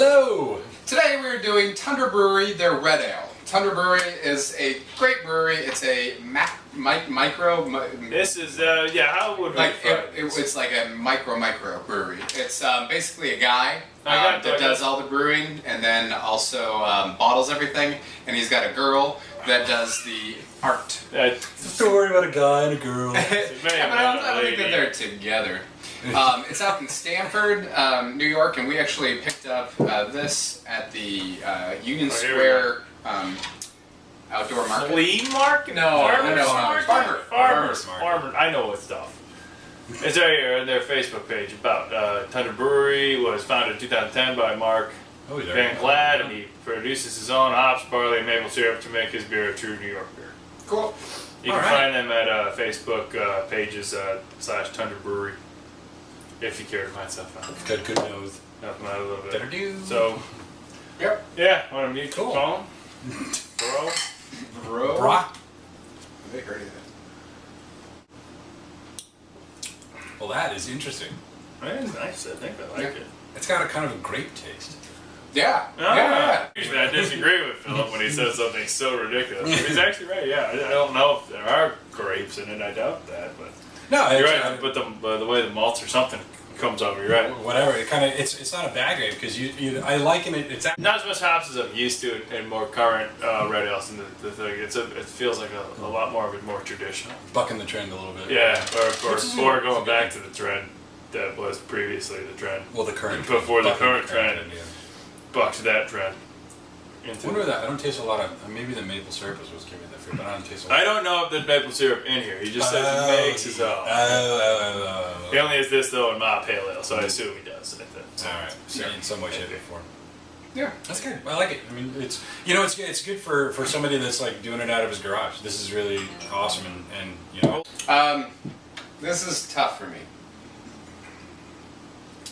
Hello! Today we're doing Tundra Brewery, their red ale. Tundra Brewery is a great brewery. It's a micro. This is how would we it's like a micro brewery. It's basically a guy that does all the brewing and then also bottles everything, and he's got a girl that does the art. It's a story about a guy and a girl. I don't think that they're together. It's out in Stamford, New York, and we actually picked up this at the Union Square outdoor market. Flea market? No, Farmers Market. I know what stuff. It's right here on their Facebook page about Tundra Brewery. Was founded in 2010 by Mark Van Glad, and he produces his own hops, barley, and maple syrup to make his beer a true New York beer. Cool. You can find them at Facebook pages / Tundra Brewery. If you care to find stuff out. Good nose. Help them out a little bit. Do. So, yep. Yeah, want to mute cool. phone? Bro? Bra? They heard of it. Well, that is interesting. That is nice, I think I like it. It's got a kind of a grape taste. Yeah. Usually I disagree with Philip when he says something so ridiculous. He's actually right, yeah. I don't know if there are grapes in it, I doubt that, but... No, you're right, but the way the malts or something comes over, you're right. Whatever, it's not a bad grape because I liken it. It's not as much hops as I'm used to in more current red ales, and the thing it feels like a lot more of it more traditional. Bucking the trend a little bit. Yeah, or going back to the trend that was previously the trend. Well, the current before the current trend, bucked that trend. I wonder that I don't taste a lot of maybe the maple syrup is what's giving me that fruit, but I don't taste a lot. I don't know if there's maple syrup in here. He just says he makes his own. He only has this though in my pale ale, so I assume he does. All right, so in some way, shape, or form. Yeah, that's good. I like it. I mean, it's it's good for somebody that's like doing it out of his garage. This is really awesome, and you know. This is tough for me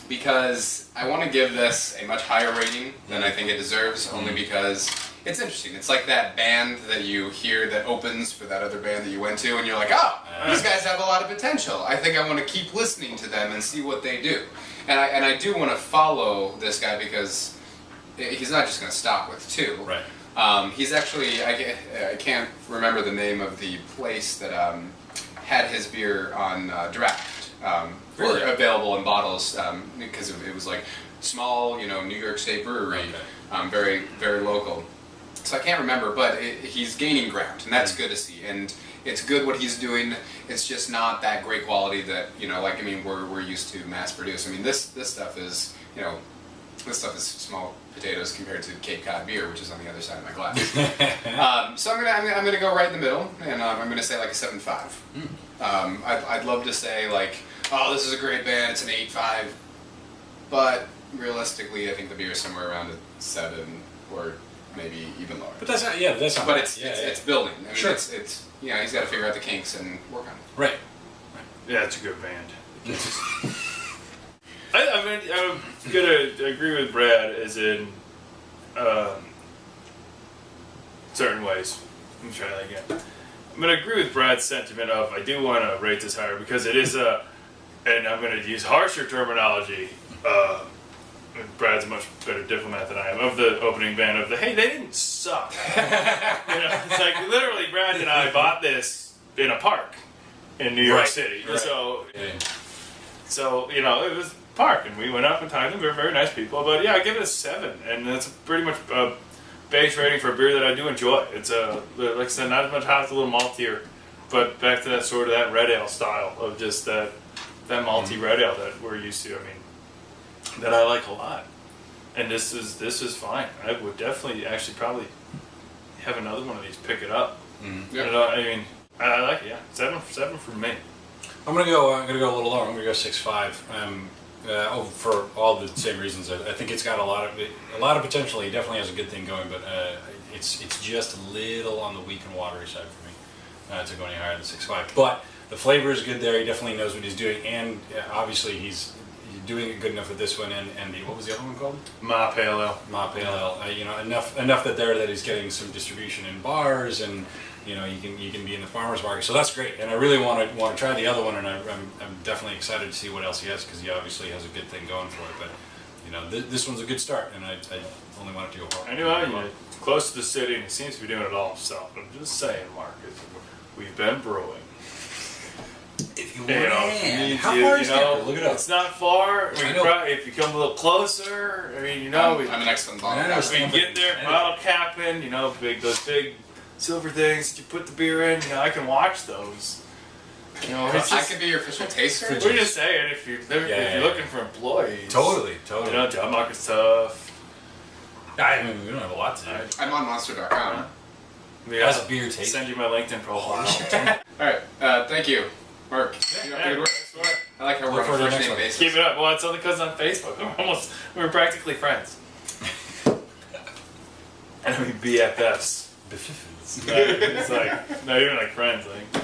because I want to give this a much higher rating than I think it deserves, only because it's interesting. It's like that band that you hear that opens for that other band that you went to, and you're like, oh, these guys have a lot of potential. I think I want to keep listening to them and see what they do. And I do want to follow this guy because he's not just going to stop with two. Right. He's actually, I can't remember the name of the place that had his beer on draft. Really? Or available in bottles because it was like small, New York State brewery, very, very local. So I can't remember, but he's gaining ground, and that's good to see. And it's good what he's doing. It's just not that great quality that we're used to mass produce. I mean, this stuff is this stuff is small potatoes compared to Cape Cod beer, which is on the other side of my glass. So I'm gonna go right in the middle, and I'm gonna say like a 7.5. I'd love to say like, oh, this is a great band, it's an 8.5, but realistically, I think the beer is somewhere around a 7 or maybe even lower. But that's not, that's not. But it's building. I mean, sure. It's he's got to figure out the kinks and work on it. Right. Yeah, it's a good band. I'm gonna agree with Brad as in certain ways. Let me try that again. I'm gonna agree with Brad's sentiment of I do want to rate this higher because it is and I'm gonna use harsher terminology. Brad's a much better diplomat than I am of the opening band of the hey, they didn't suck. It's like literally Brad and I bought this in a park in New York City. Right. So it was a park, and we went up and talked to them. They were very nice people, but yeah, I give it a 7, and that's pretty much a base rating for a beer that I do enjoy. It's like I said, not as much hops, a little maltier, but back to that sort of that red ale style of just that malty red ale that we're used to. I mean, that I like a lot, and this is fine. I would definitely actually probably have another one of these. Pick it up. Yeah. I mean, I like it. Yeah, 7 for me. I'm gonna go a little lower. I'm gonna go 6.5. For all the same reasons. I think it's got a lot of potential. He definitely has a good thing going, but it's just a little on the weak and watery side for me to go any higher than 6.5. But the flavor is good there. He definitely knows what he's doing, and obviously he's doing it good enough with this one and the what was the other one called? My Pale Ale. My Pale Ale. Enough that he's getting some distribution in bars and. You can be in the farmers market, so that's great. And I really want to try the other one, and I'm definitely excited to see what else he has because he obviously has a good thing going for it. But you know, this one's a good start, and I only want it to go hard. I knew it's close to the city, and he seems to be doing it all himself. I'm just saying, Marcus, we've been brewing. If you Man, how far is Denver? Look it up. It's not far. I know. If you come a little closer, I mean, you know, I'm an excellent bottle. Yeah, we can get there, bottle capping, you know, those big silver things that you put the beer in. You know, I can watch those. You know, it's I just, could be your official taster. we're just saying if you're looking for employees. Totally. You know, job market's tough. I mean, we don't have a lot to do. I'm on Monster.com. Yeah, As a beer taster. send you my LinkedIn profile. All right, thank you, Mark. You know, good work. I like how we're Look on a for the first next name one. basis. Keep it up. Well, it's only because on Facebook. We're practically friends. And I mean BFFs. It's like not even like friends. Like